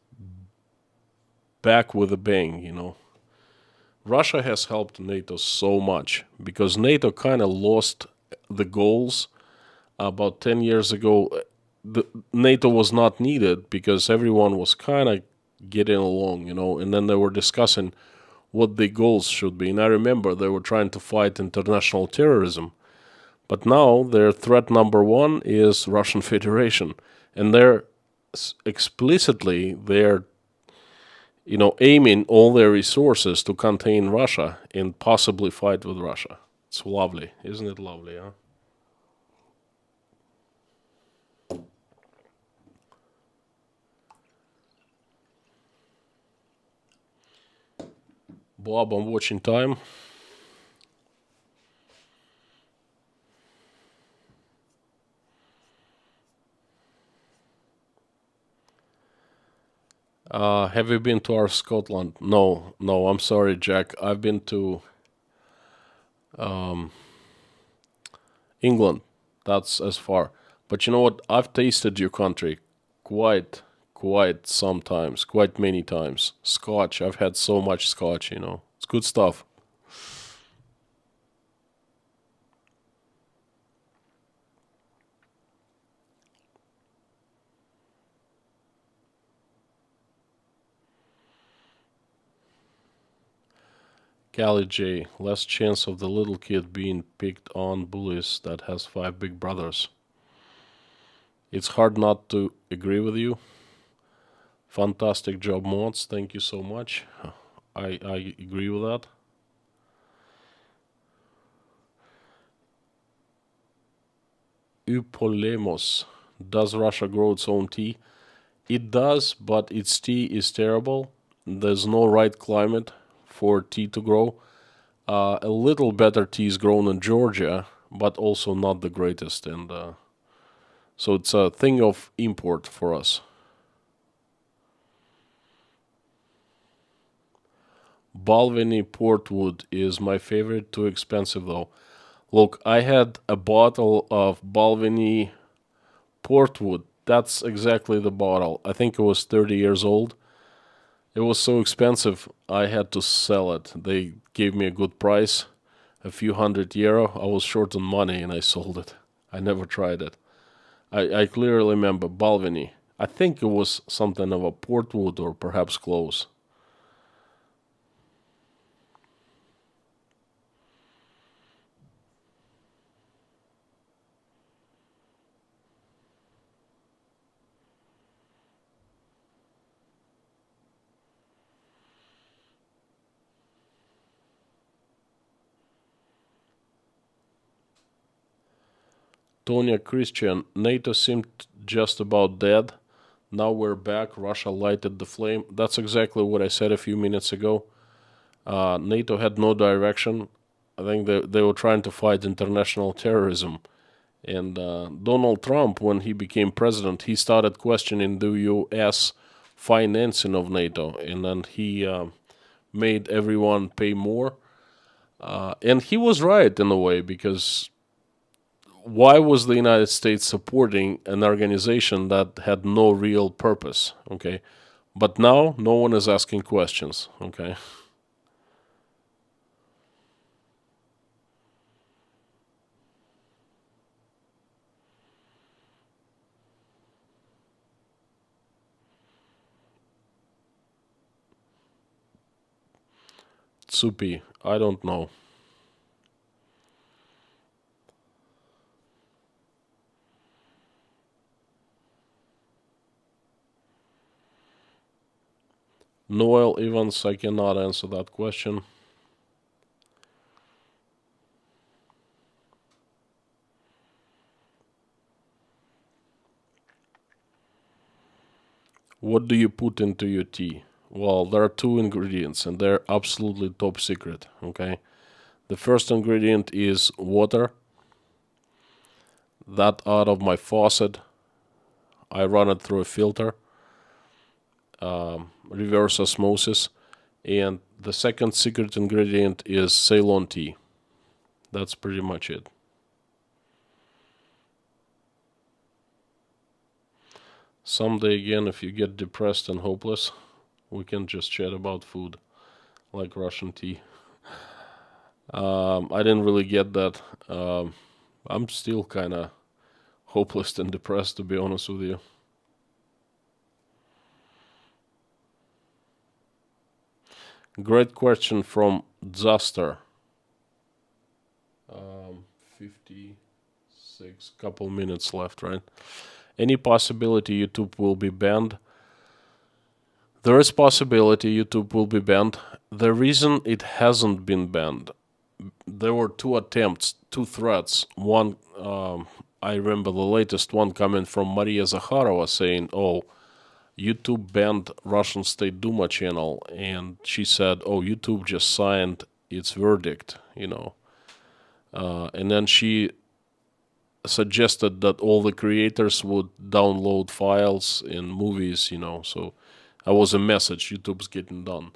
back with a bang, Russia has helped NATO so much because NATO kind of lost the goals. About 10 years ago, the NATO was not needed because everyone was kind of getting along, and then they were discussing what the goals should be. And I remember they were trying to fight international terrorism. But now their threat number one is Russian Federation. And they're explicitly, aiming all their resources to contain Russia and possibly fight with Russia. It's lovely. Isn't it lovely, huh? Bob, I'm watching time. Have you been to our Scotland? No, I'm sorry, Jack. I've been to England. That's as far. But you know what? I've tasted your country quite sometimes, quite many times. Scotch. I've had so much scotch, It's good stuff. Cali J. Less chance of the little kid being picked on bullies that has 5 big brothers. It's hard not to agree with you. Fantastic job, mods. Thank you so much. I agree with that. Upolemos. Does Russia grow its own tea? It does, but its tea is terrible. There's no right climate for tea to grow. A little better tea is grown in Georgia, but also not the greatest. And so it's a thing of import for us. Balvenie Portwood is my favorite, too expensive though. Look, I had a bottle of Balvenie Portwood. That's exactly the bottle. I think it was 30 years old. It was so expensive, I had to sell it. They gave me a good price, a few €100. I was short on money and I sold it. I never tried it. I clearly remember Balvenie. I think it was something of a Portwood or perhaps close. Tonya Christian, NATO seemed just about dead. Now we're back. Russia lighted the flame. That's exactly what I said a few minutes ago. NATO had no direction. I think they were trying to fight international terrorism. And Donald Trump, when he became president, he started questioning the U.S. financing of NATO. And then he made everyone pay more. And he was right in a way, because why was the United States supporting an organization that had no real purpose? Okay. But now no one is asking questions. Okay. Tsupi, I don't know. Noel Evans, I cannot answer that question. What do you put into your tea? Well, there are 2 ingredients and they're absolutely top secret, okay? The first ingredient is water. That out of my faucet. I run it through a filter. Reverse osmosis. And the second secret ingredient is Ceylon tea. That's pretty much it. Someday again, if you get depressed and hopeless, we can just chat about food, like Russian tea. I didn't really get that, I'm still kind of hopeless and depressed, to be honest with you. Great question from Zaster. 56, couple minutes left, right? Any possibility YouTube will be banned? There is possibility YouTube will be banned. The reason it hasn't been banned, there were two attempts, two threats. One, I remember the latest one coming from Maria Zakharova saying, oh, YouTube banned Russian State Duma channel, and she said, oh, YouTube just signed its verdict, and then she suggested that all the creators would download files and movies, so that was a message, YouTube's getting done.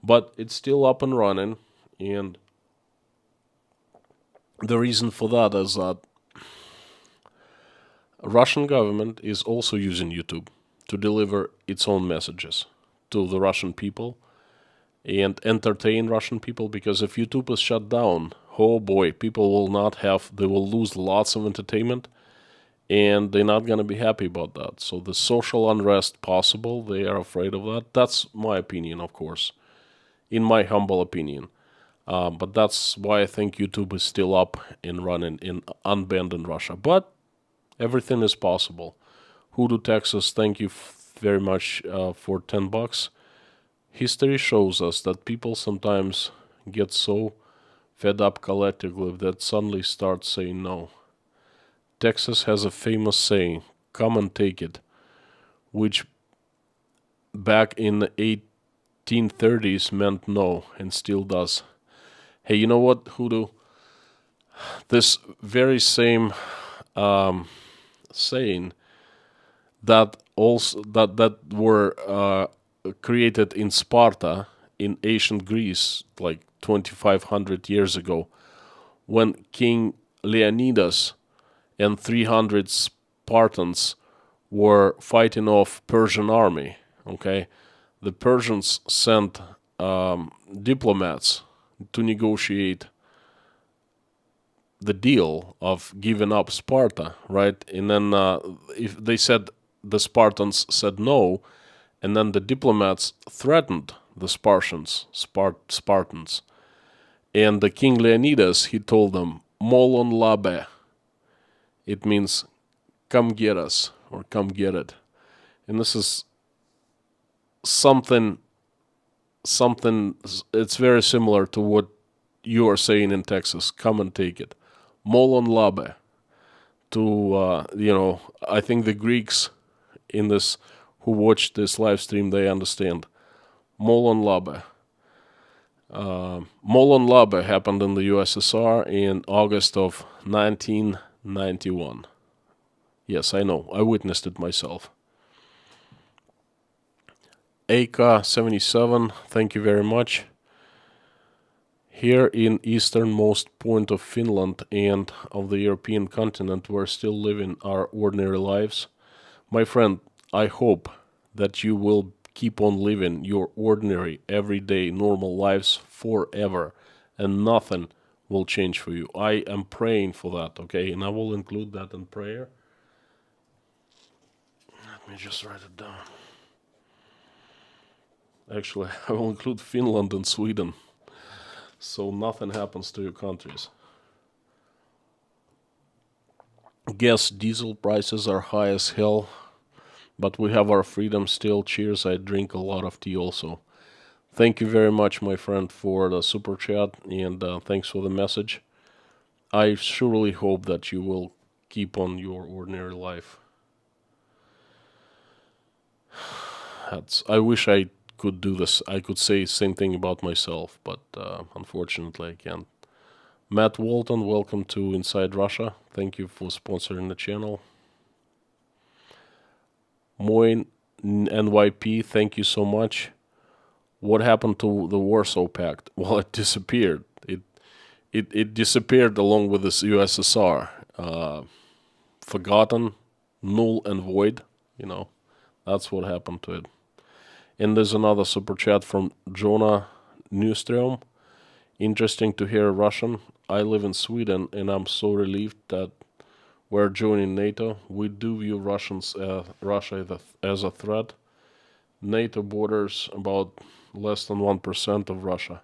But it's still up and running, and the reason for that is that Russian government is also using YouTube to deliver its own messages to the Russian people and entertain Russian people, because if YouTube is shut down, oh boy, people will not have, they will lose lots of entertainment, and they're not going to be happy about that. So the social unrest possible, they are afraid of that. That's my opinion, of course, in my humble opinion. But that's why I think YouTube is still up and running in unbanned in Russia. But everything is possible. Hoodoo Texas, thank you very much for $10. History shows us that people sometimes get so fed up collectively that suddenly start saying no. Texas has a famous saying, come and take it, which back in the 1830s meant no and still does. Hey, you know what, Hoodoo? This very same saying that also that were created in Sparta in ancient Greece, like 2,500 years ago, when King Leonidas and 300 Spartans were fighting off Persian army. Okay, the Persians sent diplomats to negotiate the deal of giving up Sparta, right? And then if they said, the Spartans said no, and then the diplomats threatened the Spartans. And the King Leonidas, he told them, molon labe. It means, come get us, or come get it. And this is something, it's very similar to what you are saying in Texas, come and take it. Molon labe. To, I think the Greeks in this, who watched this live stream, they understand. Molon labe. Molon labe happened in the USSR in August of 1991. Yes, I know. I witnessed it myself. AK-77, thank you very much. Here in easternmost point of Finland and of the European continent, we're still living our ordinary lives. My friend, I hope that you will keep on living your ordinary, everyday, normal lives forever, and nothing will change for you. I am praying for that, okay? And I will include that in prayer. Let me just write it down. Actually, I will include Finland and Sweden, so nothing happens to your countries. Guess diesel prices are high as hell, but we have our freedom still. Cheers, I drink a lot of tea also. Thank you very much, my friend, for the super chat, and thanks for the message. I surely hope that you will keep on your ordinary life. I wish I could do this. I could say the same thing about myself, but unfortunately I can't. Matt Walton, welcome to Inside Russia. Thank you for sponsoring the channel. Moin NYP, thank you so much. What happened to the Warsaw Pact? Well, it disappeared. It disappeared along with the USSR. Forgotten, null and void, That's what happened to it. And there's another super chat from Jonah Newstrom. Interesting to hear Russian. I live in Sweden, and I'm so relieved that we're joining NATO. We do view Russia as a threat. NATO borders about less than 1% of Russia.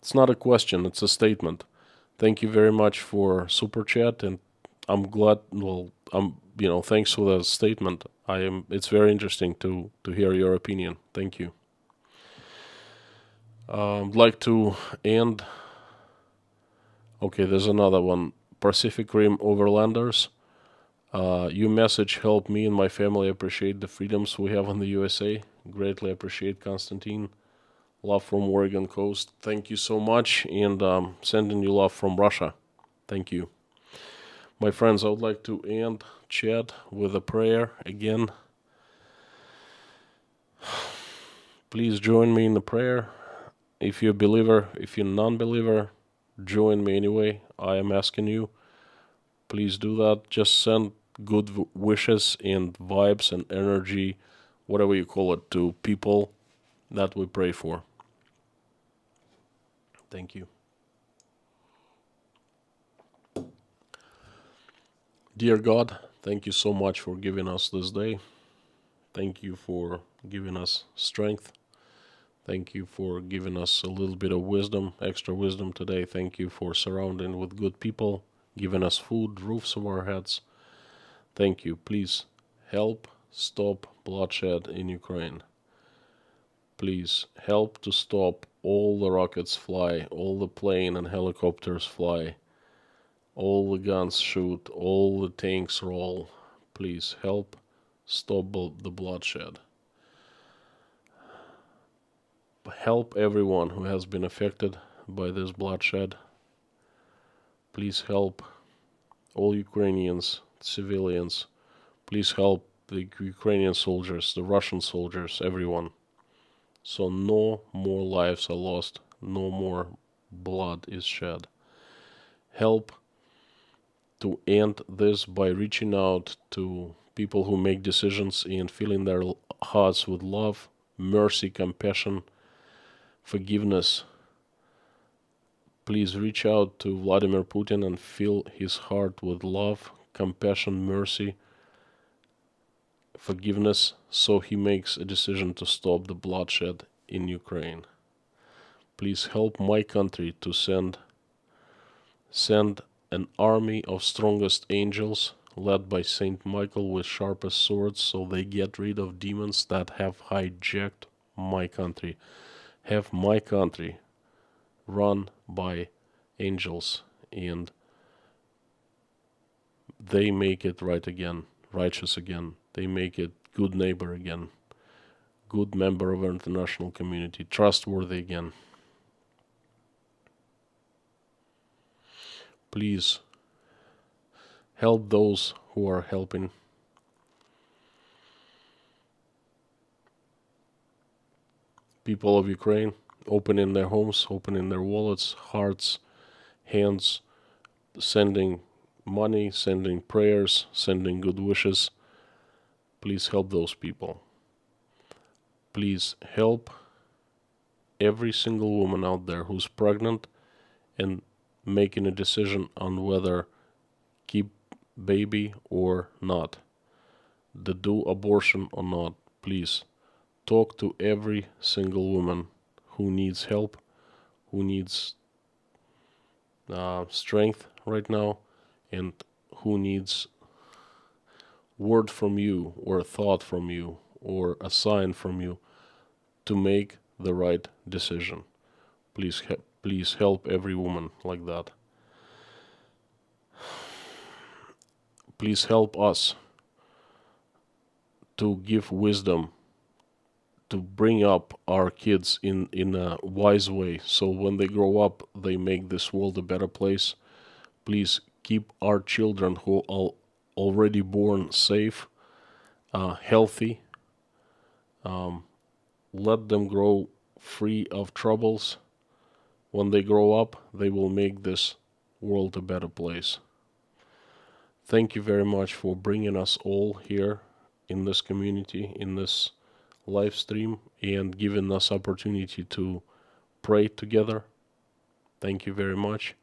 It's not a question, it's a statement. Thank you very much for Super Chat, and I'm glad, thanks for the statement. It's very interesting to hear your opinion. Thank you. I'd like to end. Okay, there's another one. Pacific Rim Overlanders. Your message helped me and my family appreciate the freedoms we have in the USA. Greatly appreciate, Konstantin. Love from Oregon coast. Thank you so much, and sending you love from Russia. Thank you. My friends, I would like to end chat with a prayer again. Please join me in the prayer. If you're a believer, if you're a non-believer, join me anyway. I am asking you. Please do that. Just send good wishes and vibes and energy, whatever you call it, to people that we pray for. Thank you. Dear God, thank you so much for giving us this day. Thank you for giving us strength. Thank you for giving us a little bit of wisdom, extra wisdom today. Thank you for surrounding with good people, giving us food, roofs over our heads. Thank you. Please help stop bloodshed in Ukraine. Please help to stop all the rockets fly, all the plane and helicopters fly, all the guns shoot, all the tanks roll. Please help stop the bloodshed. Help everyone who has been affected by this bloodshed. Please help all Ukrainians, civilians. Please help the Ukrainian soldiers, the Russian soldiers, everyone. So no more lives are lost, no more blood is shed. Help to end this by reaching out to people who make decisions and filling their hearts with love, mercy, compassion, forgiveness. Please reach out to Vladimir Putin and fill his heart with love, compassion, mercy, forgiveness, so he makes a decision to stop the bloodshed in Ukraine. Please help my country to send an army of strongest angels led by Saint Michael with sharpest swords, so they get rid of demons that have hijacked my country. Have my country run by angels, and they make it right again, righteous again. They make it good neighbor again, good member of our international community, trustworthy again. Please help those who are helping. People of Ukraine, opening their homes, opening their wallets, hearts, hands, sending money, sending prayers, sending good wishes. Please help those people. Please help every single woman out there who's pregnant and making a decision on whether keep baby or not, to do abortion or not. Please talk to every single woman who needs help, who needs strength right now, and who needs word from you or a thought from you or a sign from you to make the right decision. Please help every woman like that. Please help us to give wisdom, to bring up our kids in a wise way, so when they grow up, they make this world a better place. Please keep our children who are already born safe, healthy. Let them grow free of troubles. When they grow up, they will make this world a better place. Thank you very much for bringing us all here in this community, in this live stream, and giving us opportunity to pray together. Thank you very much.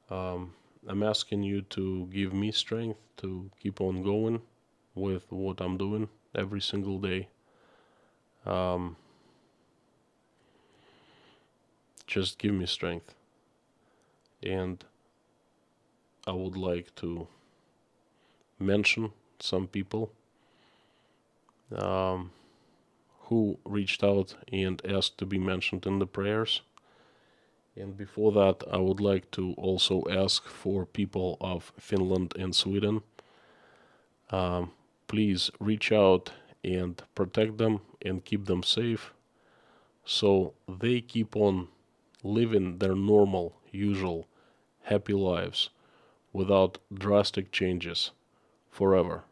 I'm asking you to give me strength to keep on going with what I'm doing every single day. Just give me strength. And I would like to mention some people who reached out and asked to be mentioned in the prayers. And before that, I would like to also ask for people of Finland and Sweden. Please reach out and protect them and keep them safe so they keep on living their normal, usual, happy lives without drastic changes forever.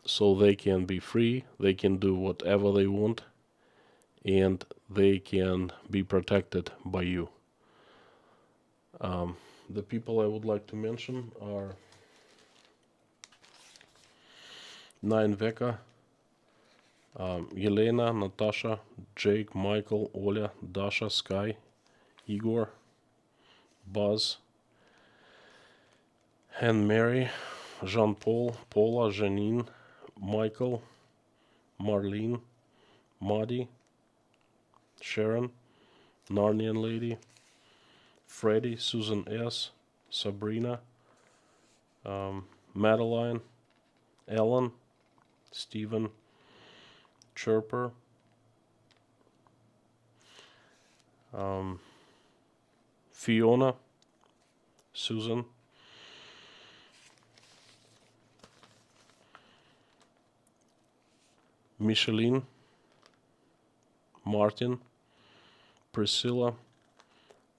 So they can be free, they can do whatever they want, and they can be protected by you. The people I would like to mention are Nine Veka, Yelena, Natasha, Jake, Michael, Oля, Dasha, Sky, Igor, Buzz, and Mary, Jean-Paul, Paula, Janine, Michael, Marlene, Madi, Sharon, Narnian Lady, Freddie, Susan S., Sabrina, Madeline, Ellen, Stephen, Chirper, Fiona, Susan, Micheline, Martin, Priscilla,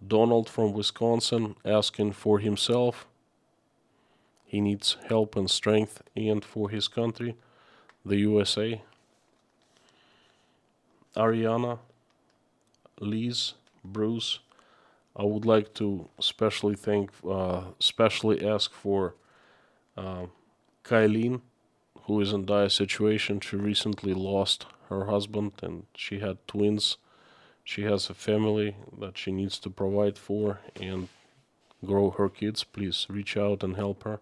Donald from Wisconsin asking for himself. He needs help and strength, and for his country, the USA. Ariana, Liz, Bruce. I would like to especially ask for Kylene, who is in dire situation. She recently lost her husband and she had twins. She has a family that she needs to provide for and grow her kids. Please reach out and help her.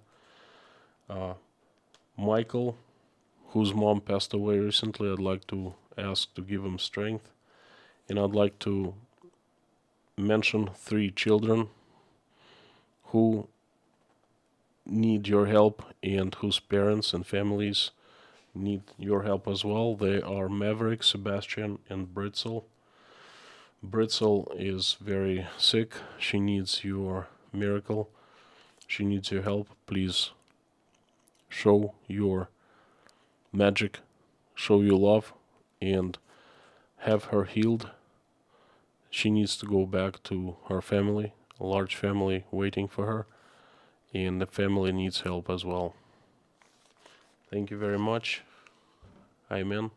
Michael, whose mom passed away recently, I'd like to ask to give him strength. And I'd like to mention 3 children who need your help and whose parents and families need your help as well. They are Maverick, Sebastian, and Britzel. Britzel is very sick. She needs your miracle. She needs your help. Please show your magic, show your love, and have her healed. She needs to go back to her family, a large family waiting for her, and the family needs help as well. Thank you very much. Amen.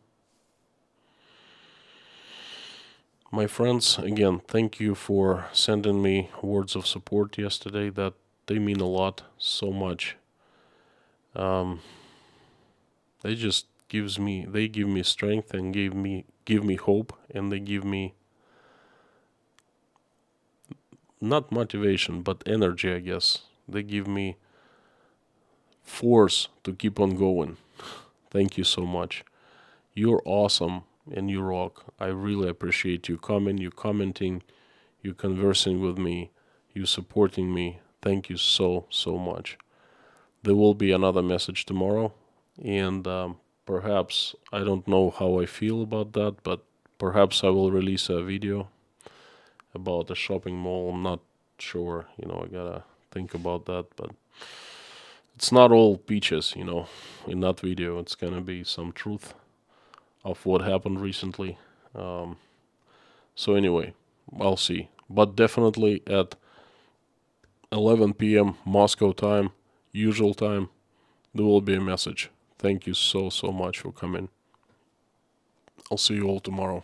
My friends, again, thank you for sending me words of support yesterday. That they mean a lot, so much. They just give me strength and give me hope, and they give me not motivation but energy, I guess. They give me force to keep on going. Thank you so much. You're awesome and you rock. I really appreciate you coming, you commenting, you conversing with me, you supporting me. Thank you so much. There will be another message tomorrow, and perhaps, I don't know how I feel about that, but perhaps I will release a video about a shopping mall. I'm not sure, I gotta think about that, but it's not all peaches, in that video. It's gonna be some truth of what happened recently. So anyway, I'll see. But definitely at 11 p.m. Moscow time, usual time, there will be a message. Thank you so much for coming. I'll see you all tomorrow.